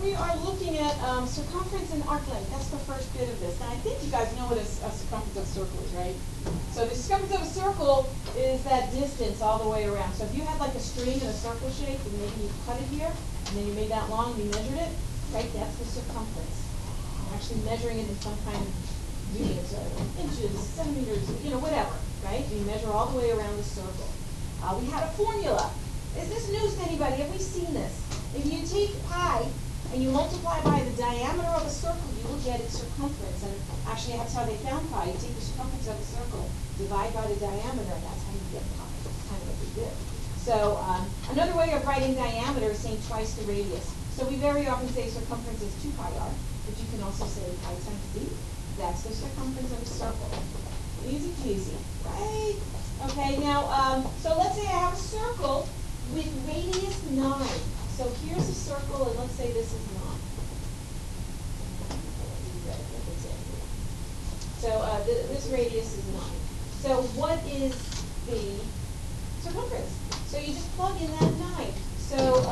We are looking at circumference and arc length. That's the first bit of this. Now, I think you guys know what a circumference of a circle is, right? So the circumference of a circle is that distance all the way around. So if you had like a string in a circle shape, and maybe you cut it here, and then you made that long, and you measured it, right? That's the circumference. You're actually measuring it in some kind of units, inches, centimeters, whatever, right? You measure all the way around the circle. We had a formula. Is this news to anybody? Have we seen this? If you take pi and you multiply by the diameter of a circle, you will get its circumference. And actually, that's how they found pi. You take the circumference of a circle, divide by the diameter, and that's how you get pi. That's kind of what we did. So another way of writing diameter is saying twice the radius. So we very often say circumference is 2 pi r, but you can also say pi times d. That's the circumference of a circle. Easy peasy, right? Okay, now, so let's say I have a circle with radius 9. So here's a circle, and let's say this is 9. So this radius is 9. So what is the circumference? So you just plug in that 9. So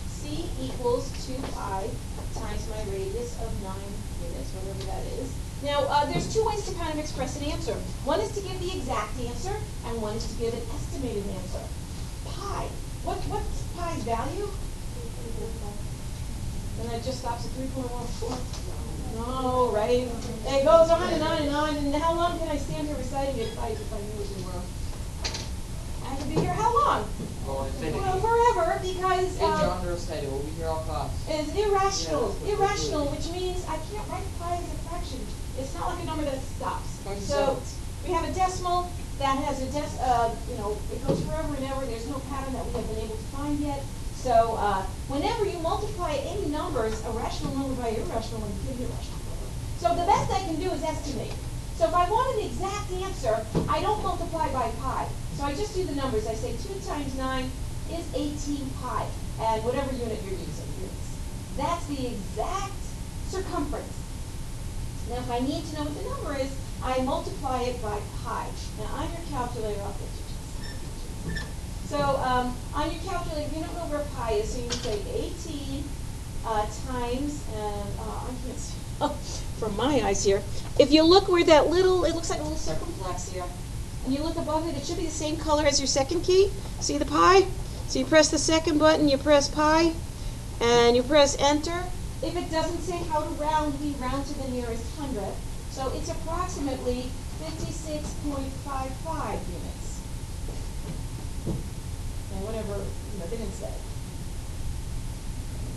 C equals 2 pi times my radius of 9 units, whatever that is. Now, there's two ways to kind of express an answer. One is to give the exact answer, and one is to give an estimated answer. Pi. What's pi's value? And that just stops at 3.14. No, right? It goes on and on and on. And how long can I stand here reciting it if I knew it in world? I have to be here how long? Well, forever, because John recited. We'll be here all class. It's irrational. Yeah, irrational, which means I can't write pi as a fraction. It's not like a number that stops. So we have a decimal that has a it goes forever and ever. There's no pattern that we have been able to find yet. So whenever you multiply any numbers, a rational number by irrational number, you get an irrational number. So the best I can do is estimate. So if I want an exact answer, I don't multiply by pi. So I just do the numbers. I say 2 times 9 is 18 pi, and whatever unit you're using. That's the exact circumference. Now, if I need to know what the number is, I multiply it by pi. Now, on your calculator, I'll get you. So, on your calculator, you don't know where pi is, so you can say 18 times, and I can't see from my eyes here. If you look where that little, it looks like a little circumflex here, and you look above it, it should be the same color as your second key. See the pi? So you press the second button, you press pi, and you press enter. If it doesn't say how to round, we round to the nearest 100. So it's approximately 56.55 units. And whatever, they didn't say.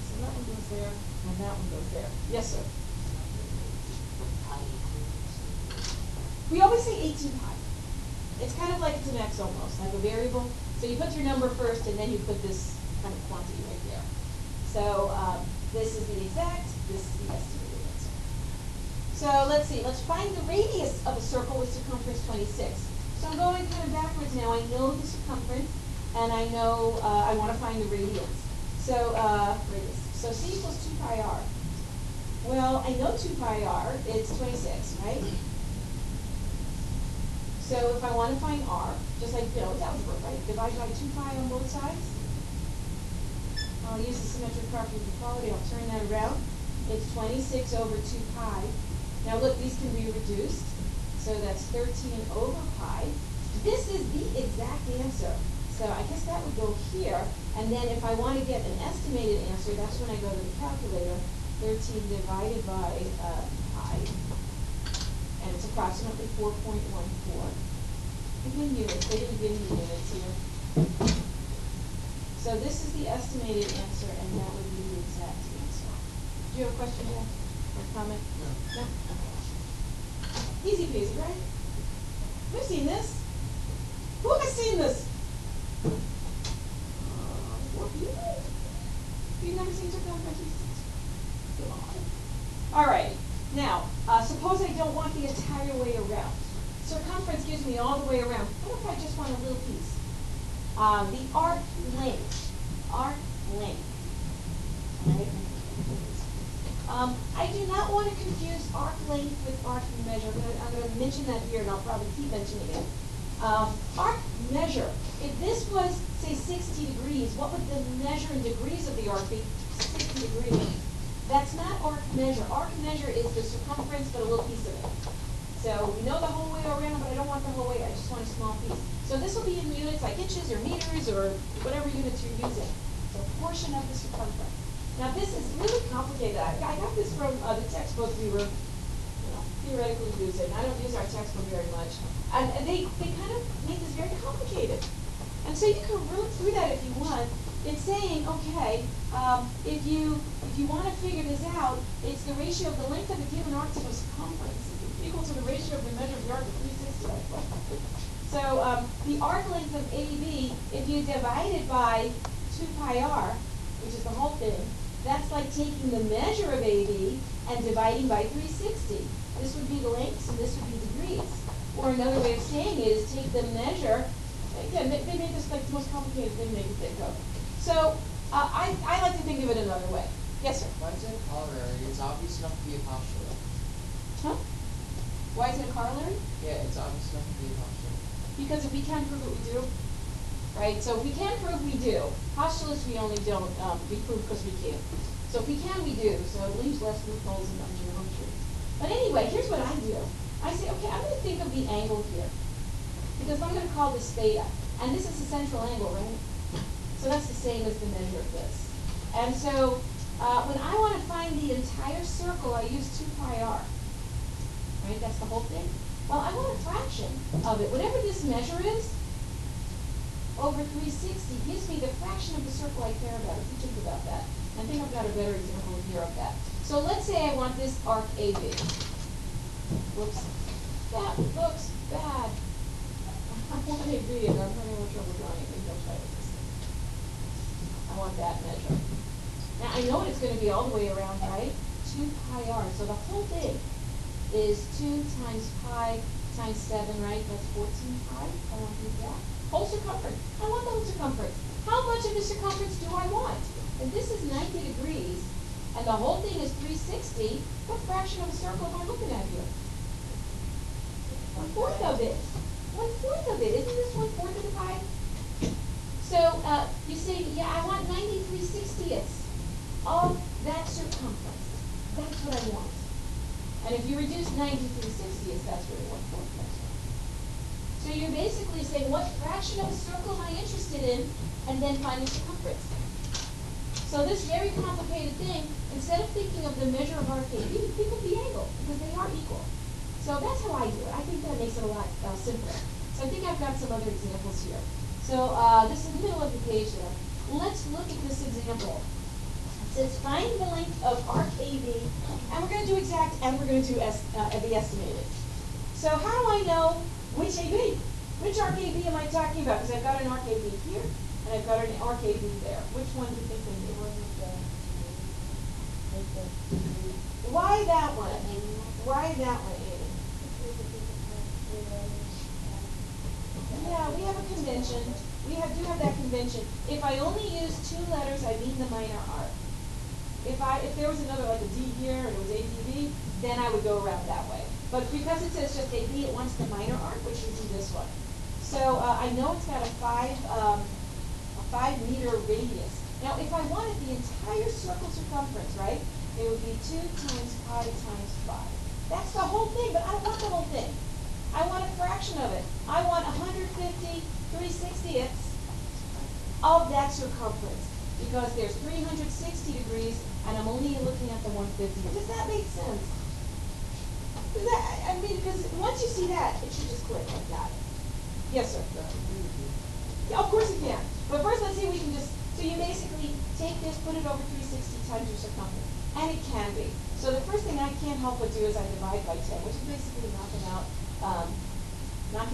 So that one goes there, and that one goes there. Yes, sir? We always say 18 pi. It's kind of like it's an x almost, like a variable. So you put your number first, and then you put this kind of quantity right there. So this is the exact, this is the estimated answer. So let's see, let's find the radius of a circle with circumference 26. So I'm going kind of backwards now. I know the circumference, and I know I want to find the radius. So radius. So C equals 2 pi r. Well, I know 2 pi r, it's 26, right? So if I want to find r, just like, it's algebra, right? Divide by 2 pi on both sides. I'll use the symmetric property of equality. I'll turn that around. It's 26 over 2 pi. Now look, these can be reduced. So that's 13 over pi. This is the exact answer. So I guess that would go here. And then if I want to get an estimated answer, that's when I go to the calculator. 13 divided by pi. And it's approximately 4.14. Again, units. They didn't give me units here. So this is the estimated answer, and that would be the exact answer. Do you have a question, Jeff? Or comment? No? Okay. Easy peasy, right? We've seen this. Who has seen this? 4 people? You've never seen circumference? Come on. All right. Now, suppose I don't want the entire way around. Circumference gives me all the way around. What if I just want a little piece? The arc length. Arc length. Right? I do not want to confuse arc length with arc measure. I'm going to mention that here, and I'll probably keep mentioning it. Arc measure. If this was, say, 60 degrees, what would the measure in degrees of the arc be? 60 degrees. That's not arc measure. Arc measure is the circumference, but a little piece of it. So we know the whole way around, but I don't want the whole way. I just want a small piece. So this will be in units like inches or meters or whatever units you're using. So a portion of the circumference. Now this is really complicated. I got this from the textbook we were theoretically using. I don't use our textbook very much. And they kind of make this very complicated. And so you can run through that if you want. It's saying, okay, if you want to figure this out, it's the ratio of the length of a given arc to the circumference equal to the ratio of the measure of the arc of 360. So the arc length of AB, if you divide it by 2 pi r, which is the whole thing, that's like taking the measure of AB and dividing by 360. This would be the lengths and this would be degrees. Or another way of saying it is take the measure. Again, they made this like the most complicated thing they could think of. So I like to think of it another way. Yes, sir? Why is it a corollary? It's obvious enough to be a postulate. Huh? Why is it a corollary? Yeah, it's obvious enough to be a postulate. Because if we can prove it, we do. Right? So if we can prove, we do. Postulates we only don't. We prove because we can. So if we can, we do. So it leaves less loopholes in our geometry. But anyway, here's what I do. I say, okay, I'm going to think of the angle here. Because I'm going to call this theta. And this is the central angle, right? So that's the same as the measure of this. And so when I want to find the entire circle, I use 2 pi r. Right? That's the whole thing. Well, I want a fraction of it. Whatever this measure is, over 360 gives me the fraction of the circle I care about, if you think about that. I think I've got a better example here of that. So let's say I want this arc AB. Whoops. That looks bad. I want AB and I'm having a little trouble drawing it. Maybe I'll try with this thing. I want that measure. Now I know what it's going to be all the way around, right? 2 pi r. So the whole thing is 2 times pi times 7, right? That's 14 pi. I want to do that. Whole circumference. I want the whole circumference. How much of the circumference do I want? If this is 90 degrees and the whole thing is 360, what fraction of a circle am I looking at here? 1/4 of it. 1/4 of it. Isn't this 1/4 of the pi? So you say, yeah, I want 93/60ths of that circumference. That's what I want. And if you reduce 93/60ths, that's really 1/4 comes from. So you're basically saying, what fraction of a circle am I interested in, and then find the circumference. So this very complicated thing, instead of thinking of the measure of arc AB, think of the angle, because they are equal. So that's how I do it. I think that makes it a lot simpler. So I think I've got some other examples here. So this is the middle of the page there. Let's look at this example. It says find the length of arc AB, and we're going to do exact, and we're going to do the estimated. So how do I know which AB? Which arc AB am I talking about? Because I've got an arc AB here, and I've got an arc AB there. Which one do you think they need? Why that one? Why that one, Amy? Yeah, we have a convention. We do have that convention. If I only use 2 letters, I mean the minor arc. If there was another, like a D here, and it was ADB, then I would go around that way. But because it says just AB, it wants the minor arc, which would be this one. So I know it's got a 5 meter radius. Now, if I wanted the entire circle circumference, right, it would be 2 times pi times 5. That's the whole thing, but I don't want the whole thing. I want a fraction of it. I want 150 3/60ths of that circumference, because there's 360 degrees, and I'm only looking at the 150. Does that make sense? Does that, I mean, because once you see that, it should just click like that. Yes, sir? Yeah, of course you can. But first, let's see if we can just, so you basically take this, put it over 360 times your circumference. And it can be. So the first thing I can't help but do is I divide by 10, which is basically knocking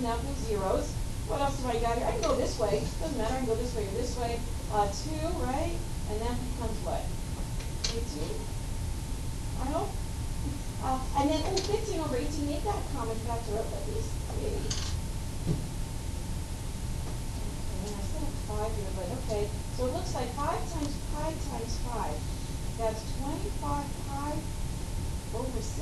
out those zeros. What else have I got here? I can go this way. Doesn't matter. I can go this way or this way. 2, right? And that becomes what? 18? I hope. And then, 15 over 18. Make that a common factor of at least 3. Okay, I still have 5 here, but okay. So it looks like 5 times pi times 5. That's 25 pi over 6.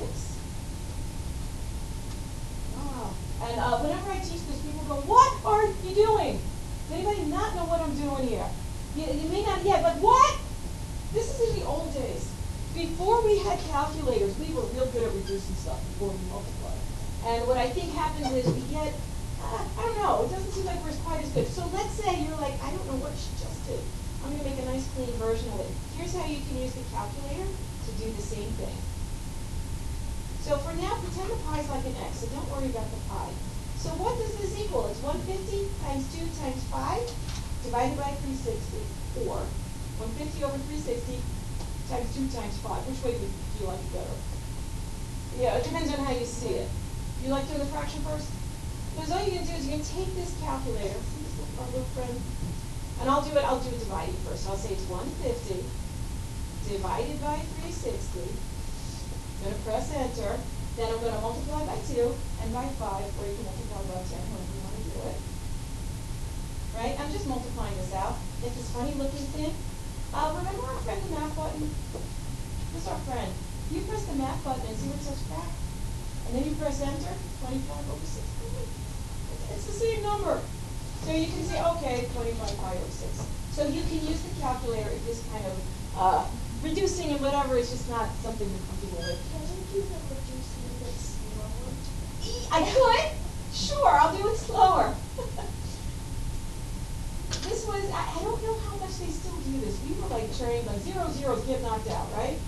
Wow. And whenever I teach this, people go, what are you doing? Does anybody not know what I'm doing here? You may not yet, but what? This is in the old days. Before we had calculators, we were real good at reducing stuff before we multiplied. And what I think happens is we get, I don't know, it doesn't seem like we're quite as good. So let's say you're like, I don't know what she just did. I'm going to make a nice clean version of it. Here's how you can use the calculator to do the same thing. So for now, pretend the pi is like an x, so don't worry about the pi. So what does this equal? It's 150 times 2 times 5 divided by 360, or 150 over 360 times 2 times 5. Which way do you like it better? Yeah, it depends on how you see it. You like doing the fraction first? Because all you're going to do is you're going to take this calculator, see this our little friend, and I'll do it dividing first. So I'll say it's 150 divided by 360. I'm going to press enter. Then I'm going to multiply by 2 and by 5, or you can multiply by 10, however you want to do it. Right? I'm just multiplying this out. It's this funny looking thing. Remember our friend, the math button? This is our friend. You press the math button and see what it says back. And then you press enter, 25 over 6. It's the same number. So you can say, okay, 25 pi over 6. So you can use the calculator if this kind of reducing and whatever is just not something you're comfortable with. Can you do the reducing a bit slower? I could? Sure, I'll do it slower. This was, I don't know how much they still do this. We were like trained, like zeros get knocked out, right?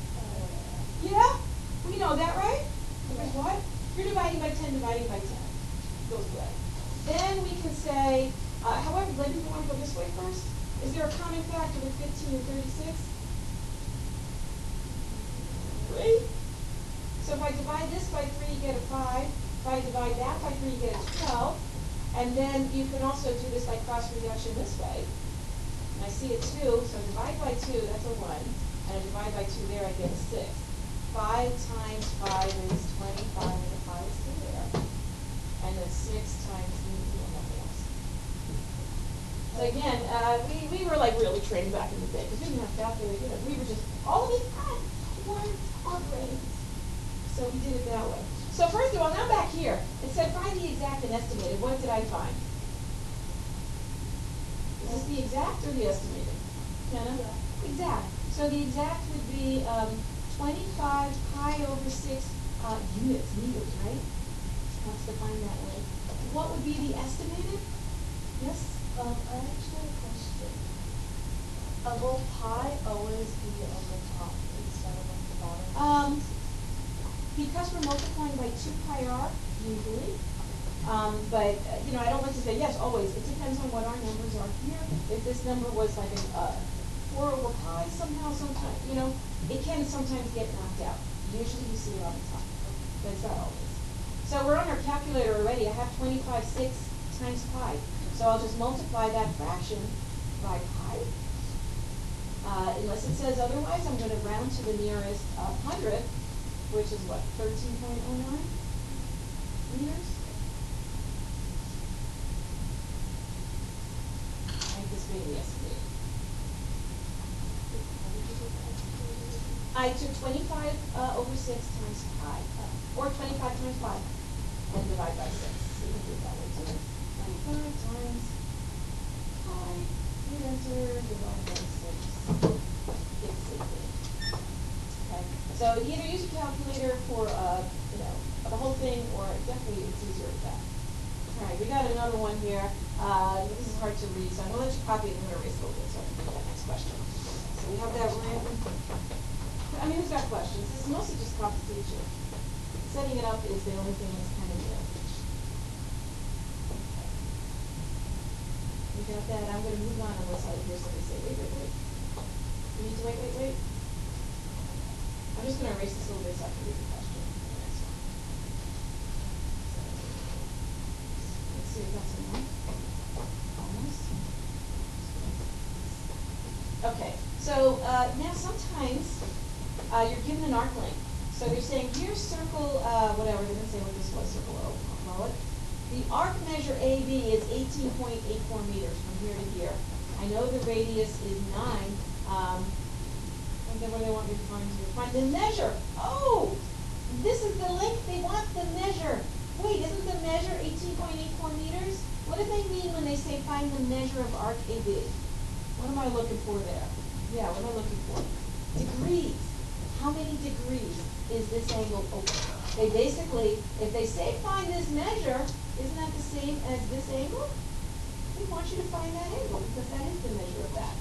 Yeah? We know that, right? Because what? You're dividing by 10, dividing by 10. Goes away. Then we can say, however, maybe we want to go this way first. Is there a common factor with 15 and 36? 3. So if I divide this by 3, you get a 5. If I divide that by 3, you get a 12. And then you can also do this by cross reduction this way. And I see a 2, so divide by 2, that's a 1. And I divide by 2 there, I get a 6. 5 times 5 is 25, and the 5 is still there. And then 6 times nothing else. So again, we were like really trained back in the day, because we didn't have calculators. We were just, all we had were our brains. So we did it that way. So first of all, now back here, it said find the exact and estimated. What did I find? Is this the exact or the estimated? Kenna? Yeah. Exact. So the exact would be 25 pi over 6 units, meters, right? That's defined that way. What would be the estimated? Yes? I actually have a question. Will pi always be on the top instead of on the bottom? Because we're multiplying by 2 pi r, usually. But, I don't like to say yes, always. It depends on what our numbers are here. If this number was like a 4 over pi somehow, sometimes, it can sometimes get knocked out. Usually you see it on the top, but it's not always. So we're on our calculator already. I have 25 6 times pi. So I'll just multiply that fraction by pi. Unless it says otherwise, I'm going to round to the nearest 100th, which is what, 13.09 meters? I think this being the estimated. I took 25 over 6 times pi, or 25 times 5, and divide by 6. So you can do it that way too. 25 times pi, hit enter, divide by 6. It's the same thing. Okay. So either use a calculator for the whole thing, or definitely it's easier with that. All right, we got another one here. This is hard to read, so I'm gonna let you copy it and I'm gonna erase a little bit so I can do that next question. So we have that written. Who's got questions? This is mostly just computation. Setting it up is the only thing that's kind of new. We got that. I'm going to move on unless I hear somebody say, wait. You need to wait. I'm just going to erase this a little bit so I can read the question. The next one. So, let's see, we've got some more. Almost. Okay, so now sometimes you're given an arc length. So they're saying, here's circle, whatever, they're going to say what this was, circle O, I'll call it. The arc measure AB is 18.84 meters from here to here. I know the radius is 9. What do they want me to find here? Find the measure. Oh, this is the length they want the measure. Wait, isn't the measure 18.84 meters? What do they mean when they say find the measure of arc AB? What am I looking for there? Yeah, what am I looking for? Degrees. How many is this angle over. They basically, if they say find this measure, isn't that the same as this angle? We want you to find that angle because that is the measure of that.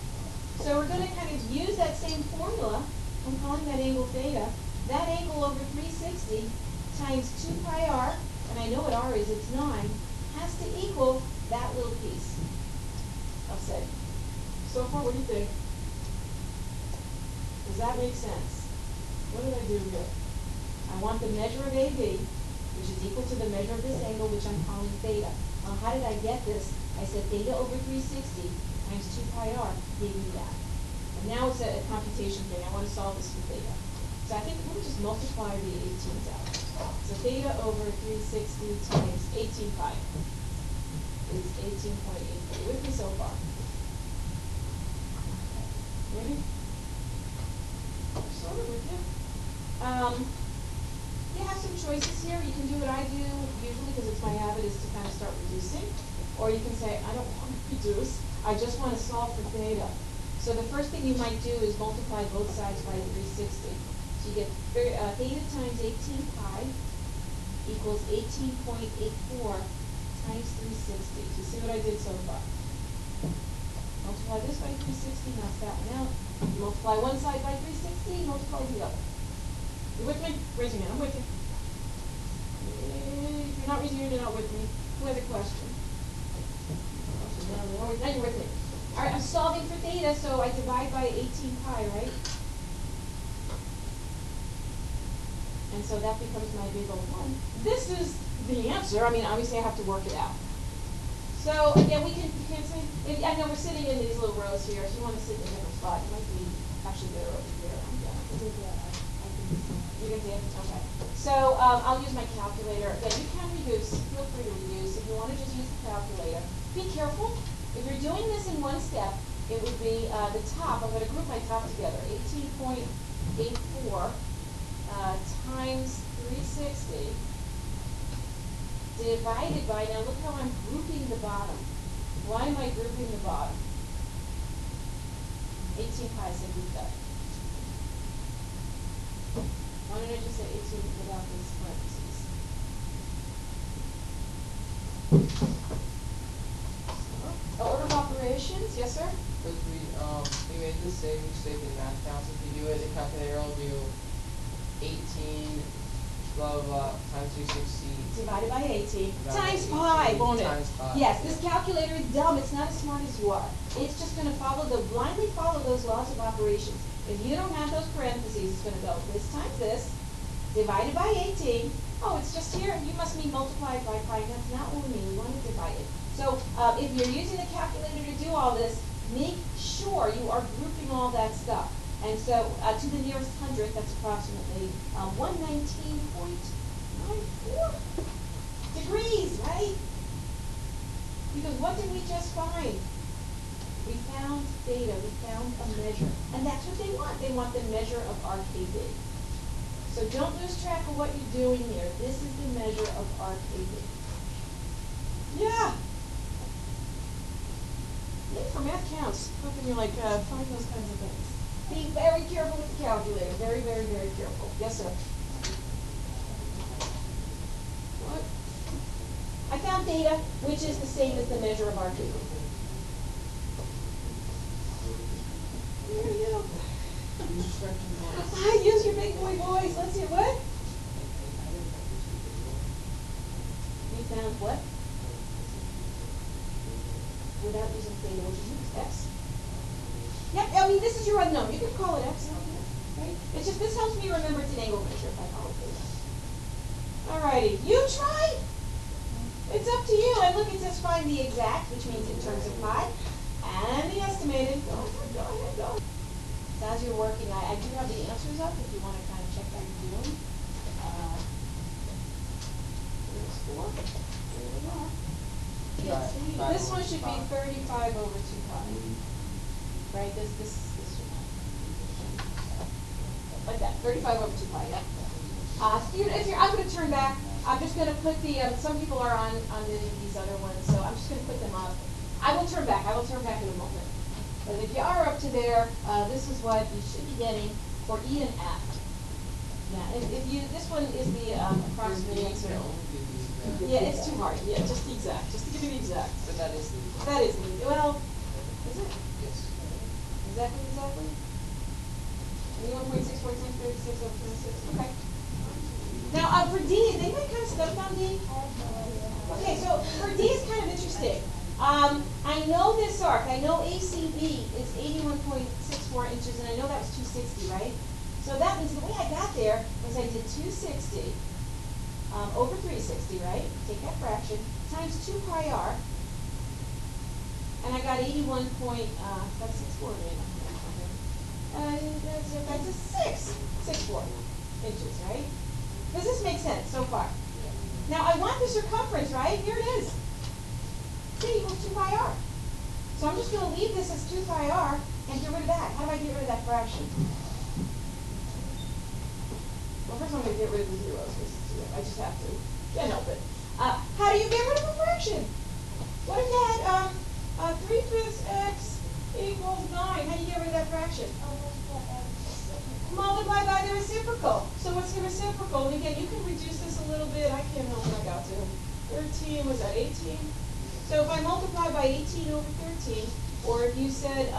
So we're going to kind of use that same formula. I'm calling that angle theta. That angle over 360 times 2 pi r, and I know what r is, it's 9, has to equal that little piece of setting. So far, what do you think? Does that make sense? What did I do here? I want the measure of AB, which is equal to the measure of this angle, which I'm calling theta. How did I get this? I said theta over 360 times 2 pi r gave me that. And now it's a computation thing. I want to solve this for theta. So I think we'll just multiply the 18s out. So theta over 360 times 18 pi is 18.83. With me so far? Ready? Sort of with you. You have some choices here. You can do what I do usually because it's my habit is to kind of start reducing. Or you can say, I don't want to reduce. I just want to solve for theta. So the first thing you might do is multiply both sides by 360. So you get theta times 18 pi equals 18.84 times 360. Do you see what I did so far? Multiply this by 360, knocks that one out. Multiply one side by 360, multiply the other. You with me? Raise your hand. I'm with you. If you're not raising your hand, you're not with me. Who has a question? Now you're with me. All right, I'm solving for theta, so I divide by 18 pi, right? And so that becomes my big old one. This is the answer. I mean, obviously I have to work it out. So again, you can say, I know we're sitting in these little rows here. If you want to sit in a different spot, it might be actually better over here. You can see it? Okay. So I'll use my calculator. Again, you can reduce. Feel free to reduce. If you want to just use the calculator. Be careful. If you're doing this in one step, it would be the top. I'm going to group my top together. 18.84 times 360 divided by, now look how I'm grouping the bottom. Why am I grouping the bottom? 18 pi, so group that. Why don't I just say 18 without these parentheses? Order of operations, yes sir? Because we made the same mistake in math counts. If you do it, the calculator will do 18 blah blah times 360 divided by 18 times 18, pi, won't it? times pi. Yes, this calculator is dumb. It's not as smart as you are. It's just going to blindly follow those laws of operations. If you don't have those parentheses, it's going to go this times this, divided by 18. Oh, it's just here. You must mean multiplied by pi. That's not what we mean. We want to divide it. So if you're using the calculator to do all this, make sure you are grouping all that stuff. And so to the nearest hundredth, that's approximately 119.94 degrees, right? Because what did we just find? We found theta, we found a measure. And that's what they want. They want the measure of RKB. So don't lose track of what you're doing here. This is the measure of RKB. Yeah. Yay for math counts. Hoping you're like, find those kinds of things. Be very careful with the calculator. Very, very, very careful. Yes, sir. What? I found theta, which is the same as the measure of RKB. There you go. I use your big boy voice. Let's hear what? You found what? Without using theta, what did you use? X. Yep, I mean, this is your unknown. You could call it X, right? It's just, this helps me remember it's an angle measure if I call it theta. Alrighty, you try. It's up to you. And look, it says find the exact, which means in terms of pi, and the estimated. Go ahead. So as you're working, I do have the answers up if you want to kind of check how you're doing. There's 4. There we are. This one should be 35 over 2 pi. Right? This should like that. 35 over 2 pi, yeah. I'm going to turn back. I'm just going to put the, some people are on these other ones, so I'm just going to put them up. I will turn back in a moment. But if you are up to there, this is what you should be getting for E and F. Yeah, if you, this one is the approximate answer. Can only do the exact. Yeah, it's too hard, yeah, just the exact, just to give you the exact. But that is the exact. That is, well, is it? Yes. Exactly? 81.64 times 36 over 26, okay. Now, for D, they might kind of stumped on D. Okay, so for D is kind of interesting. I know this arc, I know ACB is 81.64 inches, and I know that was 260, right? So that means the way I got there was I did 260 over 360, right? Take that fraction, times 2 pi r, and I got 81 point, that's 6.4, that's a 6.4 inches, right? Does this make sense so far? Now I want the circumference, right? Here it is. C equals 2 pi r. So I'm just going to leave this as 2 pi r and get rid of that. How do I get rid of that fraction? Well, first I'm going to get rid of the zeros. I just have to. Can't help it. How do you get rid of a fraction? What if that 3/5 x equals 9? How do you get rid of that fraction? Multiply by the reciprocal. So what's the reciprocal? And again, you can reduce this a little bit. I can't help what I got to. 13, was that 18? So if I multiply by 18 over 13, or if you said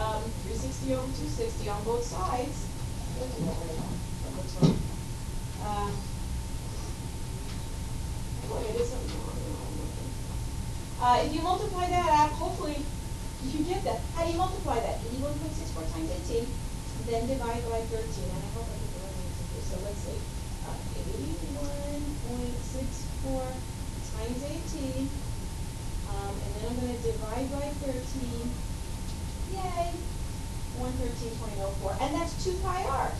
360 over 260 on both sides, if you multiply that out, hopefully you get that. How do you multiply that? 81.64 times 18, then divide by 13. And I hope I get the right answer here. So let's see. 81.64 times 18. And then I'm going to divide by 13. Yay! 113.04. And that's 2 pi r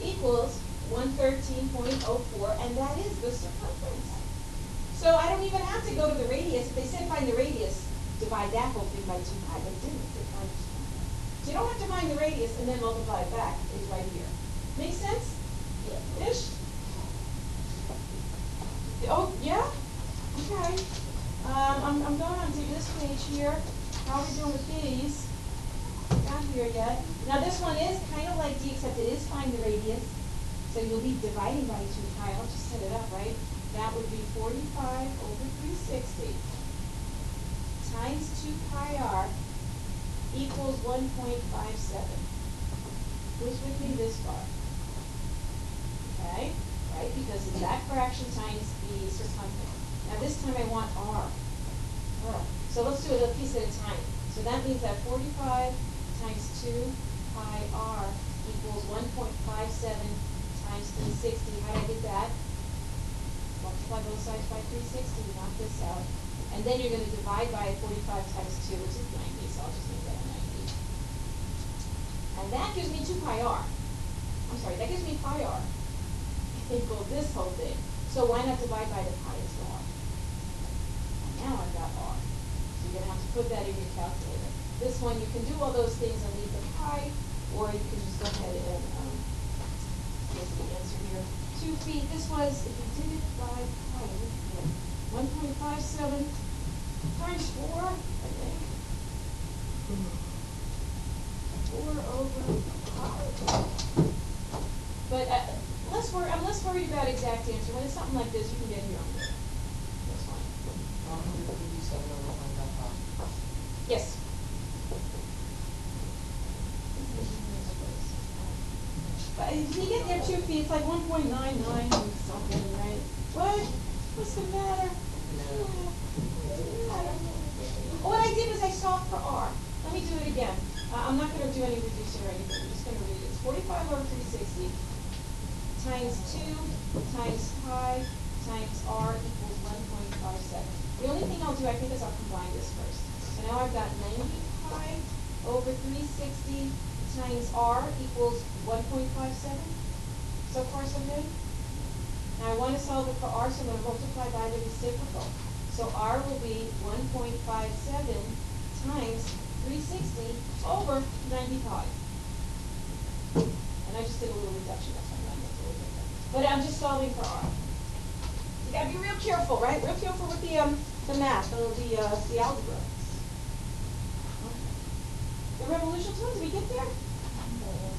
equals 113.04. And that is the circumference. So I don't even have to go to the radius. If they said find the radius, divide that whole thing by 2 pi. They didn't. They kind of just. So you don't have to find the radius and then multiply it back. It's right here. Make sense? Yeah. Ish? Oh, yeah? Okay. I'm going on to this page here. How are we doing with these? Not here yet. Now this one is kind of like D, except it is find the radius. So you'll be dividing by 2 pi. I'll just set it up, right? That would be 45 over 360 times 2 pi r equals 1.57, which would be this far. Okay? Right? Because it's that fraction times the circumference. Now this time I want r. So let's do it a piece at a time. So that means that 45 times 2 pi r equals 1.57 times 360. How do I get that? Multiply both sides by 360, knock this out. And then you're going to divide by 45 times 2, which is 90, so I'll just make that a 90. And that gives me 2 pi r. I'm sorry, that gives me pi r equals this whole thing. So why not divide by the pi as well? And now I've got r. So you're going to have to put that in your calculator. This one, you can do all those things and leave the pi, or you can just go ahead and get the answer here. 2 feet, this was, if you did it by pi, 1.57 times 4, I think. 4 over pi. But I'm less worried about exact answer. When it's something like this, you can get here on it. That's fine. 157 over 1.5. Yes. But if you get there 2 feet, it's like 1.99 something, right? What? What's the matter? What I did was I solved for r. Let me do it again. I'm not going to do any reducing or anything. I'm just going to read it. It's 45 over 360 times 2 times pi times r equals 1.57. The only thing I'll do, I think, is I'll combine this first. So now I've got 90 pi over 360 times r equals 1.57. So far, so good? Now I want to solve it for r, so I'm going to multiply by the reciprocal. So r will be 1.57 times 360 over 95. And I just did a little reduction, that's why I'm not a little bit. But I'm just solving for r. You gotta be real careful, right? Real careful with the math, the algebra. The revolution twins, did we get there?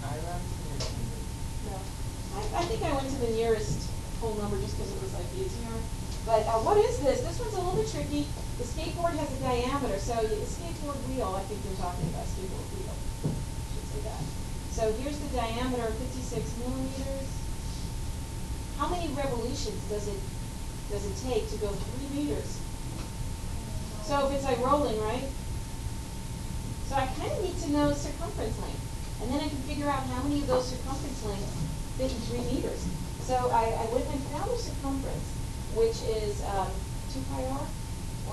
I ran No. I think I went to the nearest whole number just because it was like easier. But what is this? This one's a little bit tricky. The skateboard has a diameter, so the skateboard wheel, I think you're talking about skateboard wheel. Should say that. So here's the diameter, 56 millimeters. How many revolutions does it take to go 3 meters? So if it's like rolling, right? So I kind of need to know circumference length. And then I can figure out how many of those circumference lengths fit in 3 meters. So I went and found the circumference, which is 2 pi r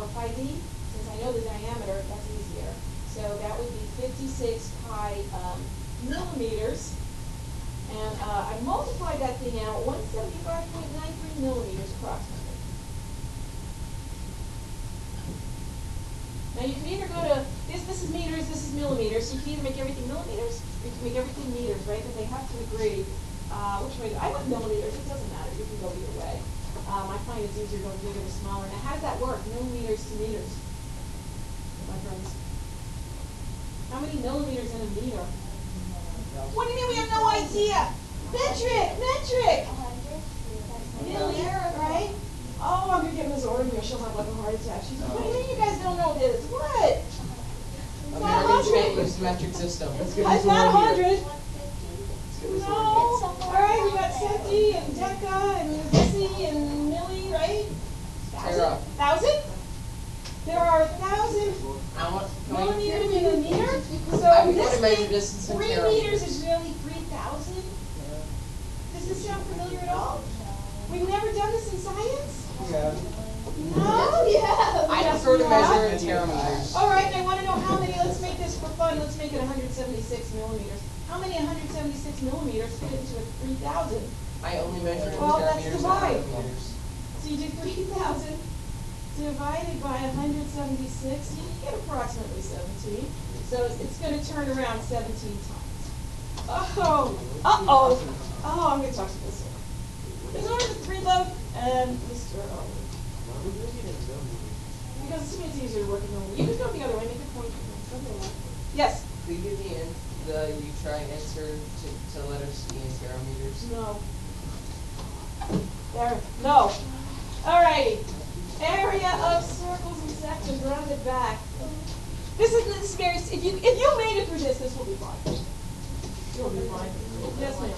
or pi d. Since I know the diameter, that's easier. So that would be 56 pi millimeters. And I multiplied that thing out, 175.93 millimeters approximately. Now you can either go to, this is meters, this is millimeters, so you can either make everything millimeters, or you can make everything meters, right? But they have to agree which way. I went millimeters, it doesn't matter, you can go either way. I find it's easier going bigger to smaller. Now how does that work, millimeters to meters, my friends? How many millimeters in a meter? What do you mean we have no idea? Metric! Millimeter, right? Oh, I'm going to give Ms. Orton here. She'll have like a heart attack. She's like, what do you mean you guys don't know this? What? It's not 100. Use the metric system. It's not 100. No. All right, we got centi and deca and deci and milli, right? 1,000? There are 1,000 millimeters in a meter. So this thing, 3 meters is really 3,000. Does this sound familiar at all? We've never done this in science? Yeah. No? Yeah. I prefer to measure in terameters. All right, I want to know how many. Let's make this for fun. Let's make it 176 millimeters. How many 176 millimeters fit into a 3,000? I only measure in Well, that's terameters and divide. millimeters. So you do 3,000 divided by 176. You get approximately 17. So it's going to turn around 17 times. Oh. Uh-oh. Oh, I'm going to talk to this one. There's only the 3 love and Mr. O. Because to me it's easier to work in the. You can go the other way, make a point. Yes? Could you give you try answer to letter C in terameters? No. There. No. Alrighty. Area of circles and sections rounded back. This is very. If you made it through this will be fine. You'll be fine. Yes, ma'am.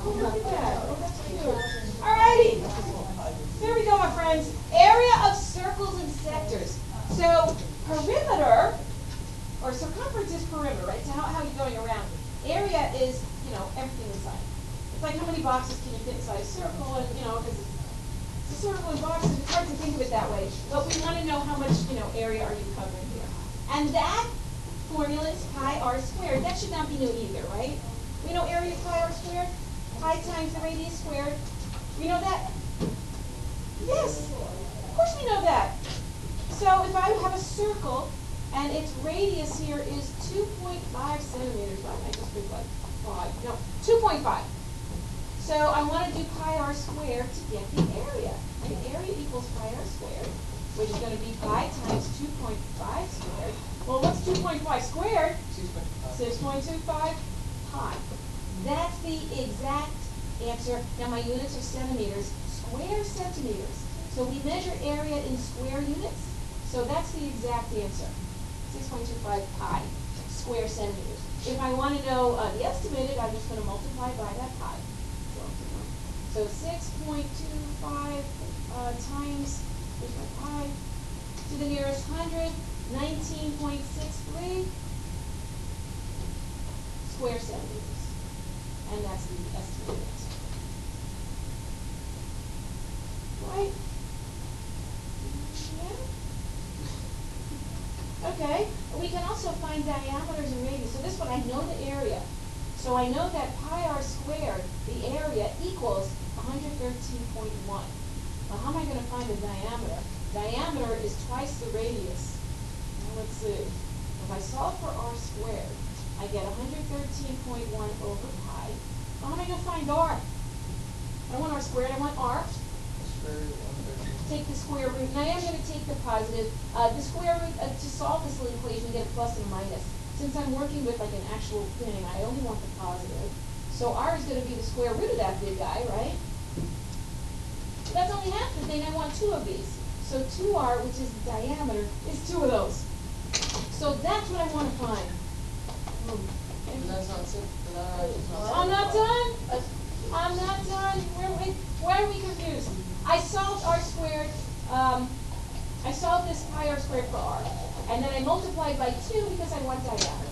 Look at that. Oh, that's cute. Alrighty. Here we go, my friends. Area of circles and sectors. So perimeter, or circumference is perimeter, right? So how are you going around? Area is, everything inside. It's like how many boxes can you fit inside a circle, and because it's a circle in boxes, it's hard to think of it that way. But we want to know how much, area are you covering here. And that formula is pi r squared. That should not be new either, right? We know area of pi r squared? Pi times the radius squared. We know that? Yes, of course we know that. So if I have a circle and its radius here is 2.5 centimeters, why did I just think like 5? No, 2.5. So I want to do pi r squared to get the area. And area equals pi r squared, which is going to be pi times 2.5 squared. Well, what's 2.5 squared? 6.25 pi. That's the exact answer. Now my units are centimeters, square centimeters. So we measure area in square units. So that's the exact answer. 6.25 pi square centimeters. If I want to know the estimated, I'm just going to multiply by that pi. So 6.25 times, here's my pi, to the nearest 100, 19.63 square centimeters. And that's the estimated answer. Right? Yeah? Okay. We can also find diameters and radius. So this one, I know the area. So I know that pi r squared, the area, equals 113.1. Now how am I going to find the diameter? Diameter is twice the radius. Now let's see. If I solve for r squared, I get 113.1 over pi. How am I going to find r? I don't want r squared, I want r. Take the square root. Now I'm going to take the positive. The square root, to solve this little equation, you get a plus and a minus. since I'm working with like an actual thing, I only want the positive. So r is going to be the square root of that big guy, right? But that's only half the thing. I want two of these. So 2r, which is the diameter, is two of those. So that's what I want to find. But that's not simple. I'm not done. I'm not done. Why are we confused? I solved r squared. I solved this pi r squared for r. And then I multiplied by 2 because I want diameter.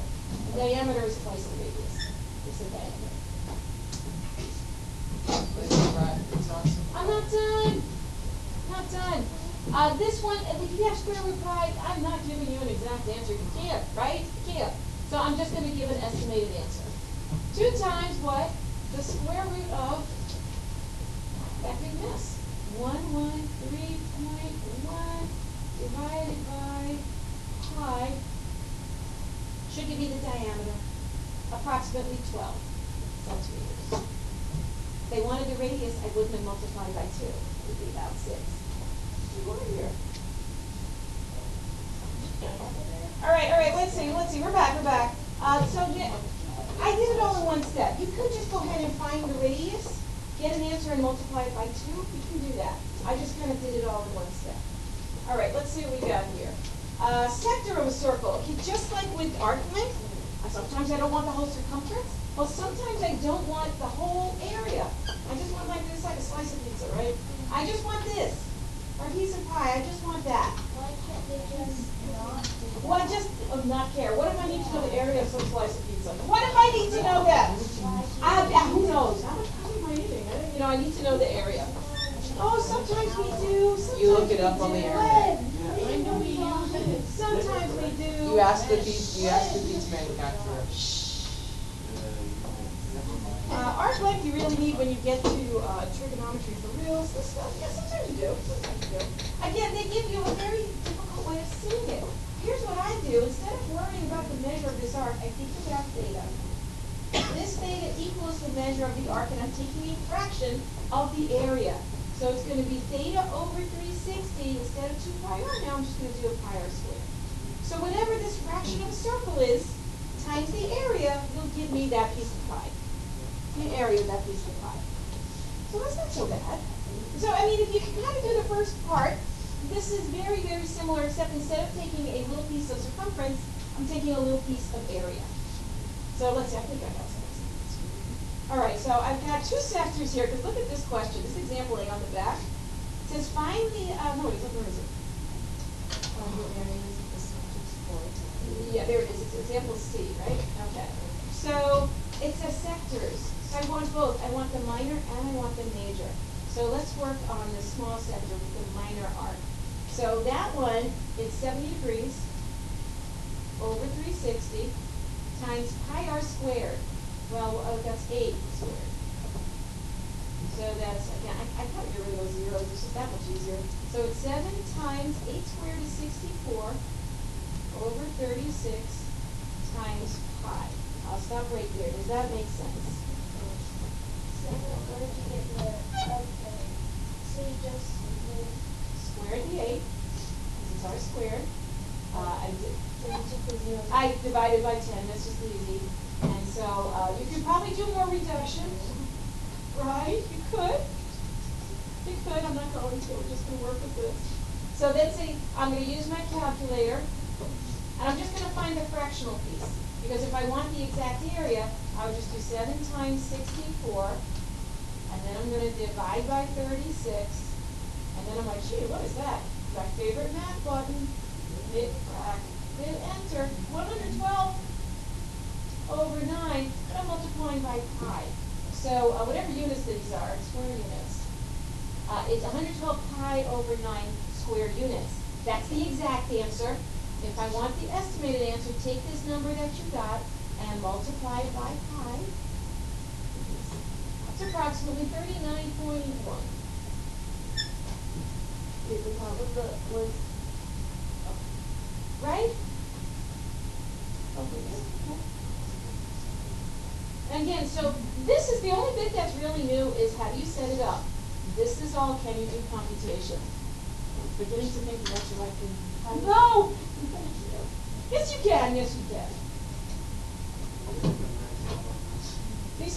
The diameter is twice the radius. It's the diameter. I'm not done. Not done. This one, if you have square root pi, I'm not giving you an exact answer. You can't, right? You can't. So I'm just going to give an estimated answer. 2 times what? The square root of that big mess. 113.1 divided by pi should give me the diameter, approximately 12 centimeters. If they wanted the radius, I wouldn't have multiplied by 2. It would be about 6. Go over here. All right, let's see, we're back. So I did it all in one step. You could just go ahead and find the radius, get an answer and multiply it by 2. You can do that. I just kind of did it all in one step. All right, let's see what we got here. Sector of a circle. Okay, just like with arc length, sometimes I don't want the whole circumference. Well, sometimes I don't want the whole area. I just want like this, like a slice of pizza, right? I just want this. Or a piece of pie, I just want that. Why can't they just not do that? Well, I just not care. What if I need to know the area of some slice of pizza? What if I need to know that? Who knows? How much am I eating? I need to know the area. Oh, sometimes we do. Sometimes You look it up on the internet. I know we use it. Sometimes we do. You ask the pizza manufacturer. Arc length you really need when you get to trigonometry for reals, this stuff. Yeah, sometimes you do. Again, they give you a very difficult way of seeing it. Here's what I do. Instead of worrying about the measure of this arc, I think about theta. This theta equals the measure of the arc, and I'm taking a fraction of the area. So it's going to be theta over 360 instead of 2 pi r. Now I'm just going to do a pi r squared. So whatever this fraction of a circle is, times the area, you'll give me that piece of pie. The area of that piece of pie. So that's not so bad. So, I mean, if you can kind of do the first part, this is very, very similar, except instead of taking a little piece of circumference, I'm taking a little piece of area. So let's see, I think I got some. All right, so I've got 2 sectors here, because look at this question, this example A on the back. It says find the, where is it? Yeah, there it is. It's example C, right? Okay. So it says sectors. So I want both. I want the minor and I want the major. So let's work on the small sector with the minor arc. So that one is 70 degrees over 360 times pi r squared. Well, that's 8 squared. So that's, again, I thought you were rid of those zeros. It's just that much easier. So it's 7 times 8 squared is 64 over 36 times pi. I'll stop right there. Does that make sense? So where did you get the, okay, so you just Square the 8, because it's r squared. so you took the zero. I divided by 10, that's just easy. And so you could probably do more reduction, right? You could. You could, I'm not going to, we're just going to work with this. So then say, I'm going to use my calculator, and I'm just going to find the fractional piece. Because if I want the exact area, I would just do 7 times 64, and then I'm going to divide by 36, and then I'm like, gee, what is that? My favorite math button, hit enter, 112 over 9, but I'm multiplying by pi. So whatever units these are, it's square units. It's 112 pi over 9 square units. That's the exact answer. If I want the estimated answer, take this number that you got and multiply it by pi. That's approximately 39.1. Right? And again, so this is the only bit that's really new is how do you set it up. This is all can you do computation. I'm beginning to think that you like to. No! Yes, you can. Yes, you can.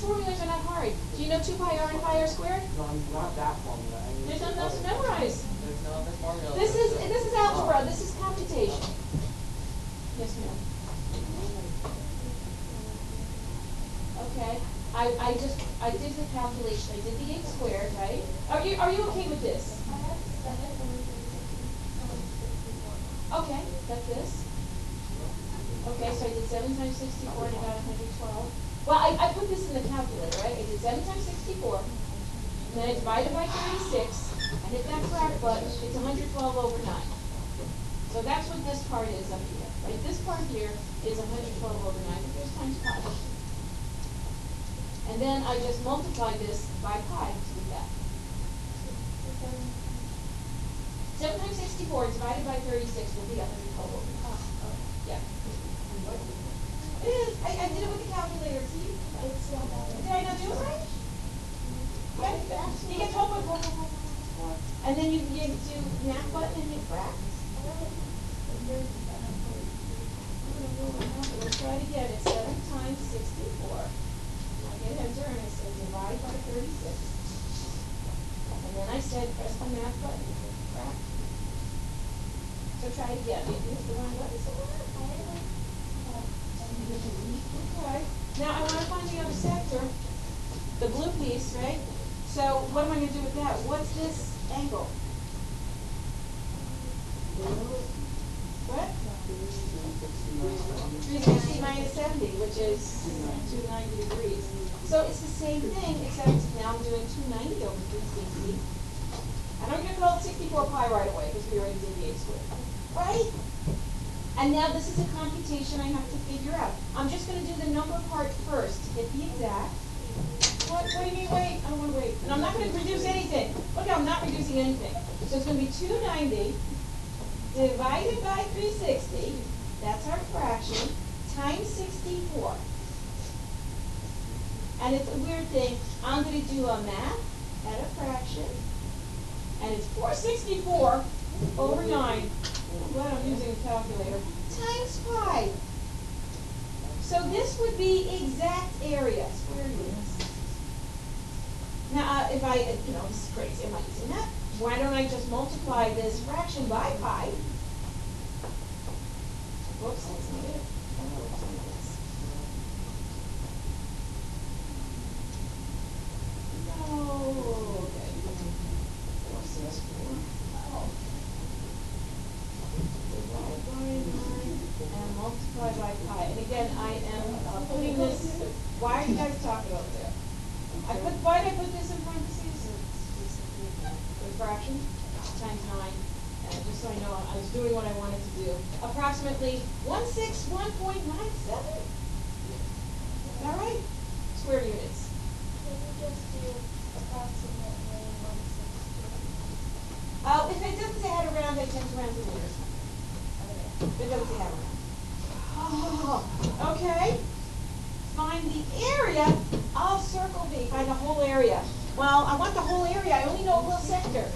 formulas are not hard. Do you know 2 pi r and pi r squared? No, I'm not that formula. I mean, There's nothing else to memorize. There's no other formula. This is algebra. This is computation. Yes, ma'am. Okay. I did the calculation. I did the 8 squared, right? Are you okay with this? Okay, that's this. Okay, so I did 7 times 64 and I got 112. Well, I put this in the calculator, right? I did 7 times 64, and then I divided by 36. I hit that frac button. It's 112 over 9. So that's what this part is up here, right? This part here is 112 over 9. Here's times pi. And then I just multiply this by pi to get that. 7 times 64 divided by 36 will be 112 over 9. Yeah. It is. I did it with the calculator. See? Did I not do it right? Yeah. You get 12.4. And then you do math button and hit frac. Let's try it again. It's 7 times 64. I hit enter and I say divide by 36. And then I said press the math button and hit frac. So try it again. Use the wrong button somewhere. Okay. Now I want to find the other sector, the blue piece, right? So what am I going to do with that? What's this angle? What? 360 minus 70, which is 290 degrees. So it's the same thing, except now I'm doing 290 over 360. And I'm going to call it 64 pi right away, because we already did the 8 squared. Right? And now this is a computation I have to figure out. I'm just going to do the number part first to get the exact. What do you mean wait? I don't want to wait. And I'm not going to reduce anything. Look, I'm not reducing anything. So it's going to be 290 divided by 360. That's our fraction. Times 64. And it's a weird thing. I'm going to do a math at a fraction. And it's 464 over 9. I'm glad I'm using a calculator. Times pi. So this would be exact area, square units. Now, if I, this is crazy, I'm not using that. Why don't I just multiply this fraction by pi? Whoops, that's not it. No, okay. 464. Oh. Divide by 9 and multiply by pi. And again, I am putting this. Why are you guys talking about that? Why did I put this in parentheses? The fraction times 9. And just so I know, I was doing what I wanted to do. Approximately 161.97. Is that right? Square units. Can you just do approximately 160? If it doesn't say how to round, I tend to round to meters. If it doesn't say how to round. Oh, okay. Find the area of circle B. Find the whole area. Well, I want the whole area. I only know a little sector.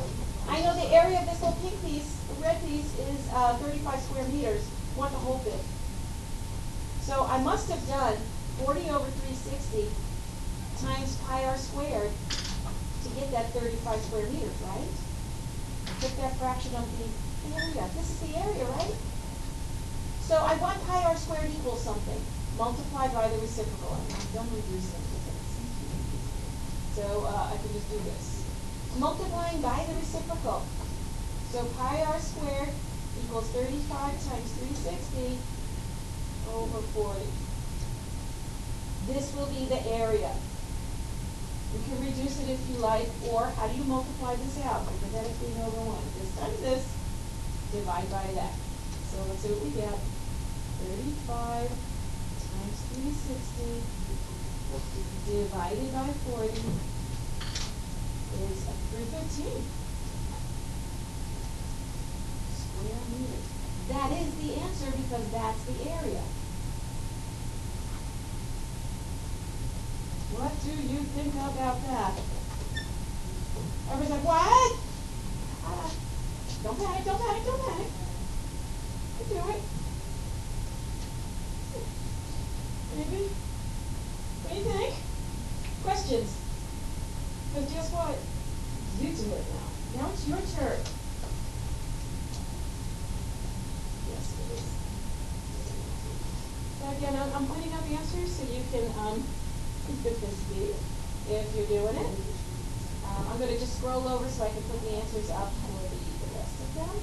I know the area of this little pink piece, the red piece, is 35 square meters. I want the whole thing. So I must have done 40 over 360 times pi r squared to get that 35 square meters, right? Took that fraction of the area. This is the area, right? So I want pi r squared equals something. Multiply by the reciprocal. I'm done reducing. So I can just do this. Multiplying by the reciprocal. So pi r squared equals 35 times 360 over 40. This will be the area. You can reduce it if you like, or how do you multiply this out? Hypothetically over 1. This times this, divide by that. So let's see what we get. 35 times 360 divided by 40 is 315 square meters. That is the answer because that's the area. What do you think about that? Everybody's like, what? Don't panic, don't panic, don't panic. You do it. Maybe? What do you think? questions? Because guess what? You do it now. Now it's your turn. Yes, it is. So again, I'm putting up answers so you can see if you're doing it. I'm going to just scroll over so I can put the answers up for the rest of them.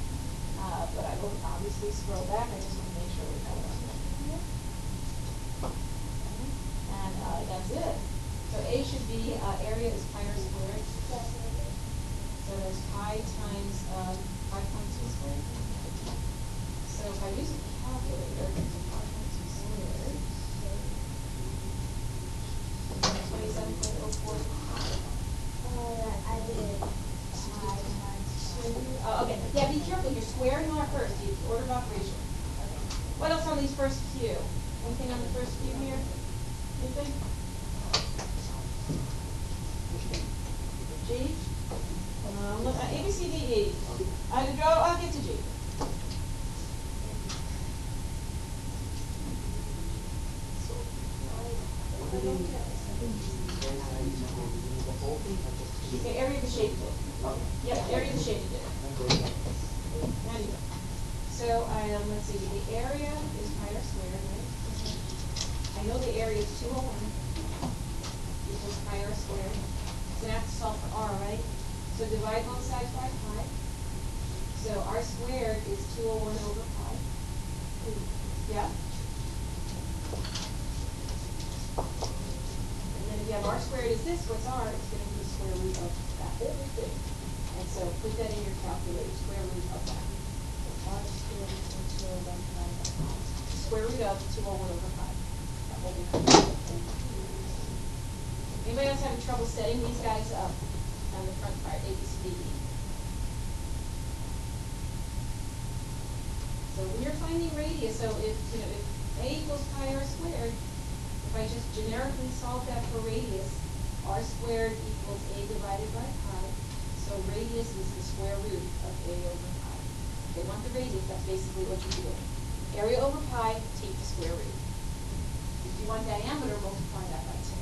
But I will obviously scroll back. I just want to make sure we know what I'm looking here. And that's it. So A should be area is pi r squared. So there's pi times 5.2 squared. So if I use a calculator, 5.2 squared, 27.04 pi. I did pi times 2. Oh, okay. Yeah, be careful. You're squaring on first. The order of operation. Okay. What else on these first few? Anything on the first few here? Anything? G? Look, A, B, C, D, E. I'll get to G. Okay, area of the shaded bit. Yep, area of the shaded bit. Anyway. So, let's see, the area is pi r squared, right? I know the area is 201 equals pi r squared. So now I have to solve for r, right? So divide both sides by pi. So r squared is 201 over pi. Yeah? And then if you have r squared is this, what's r? It's going to be the square root of that whole thing. And so put that in your calculator, square root of that. R squared equals 201 pi. Square root of 201 over pi. That whole thing. Anybody else having trouble setting these guys up on the front part, A, B, C, D, E? So when you're finding radius, so if A equals pi r squared, if I just generically solve that for radius, r squared equals A divided by pi. So radius is the square root of A over pi. If they want the radius, that's basically what you're doing. Area over pi, take the square root. If you want diameter, multiply that by 2.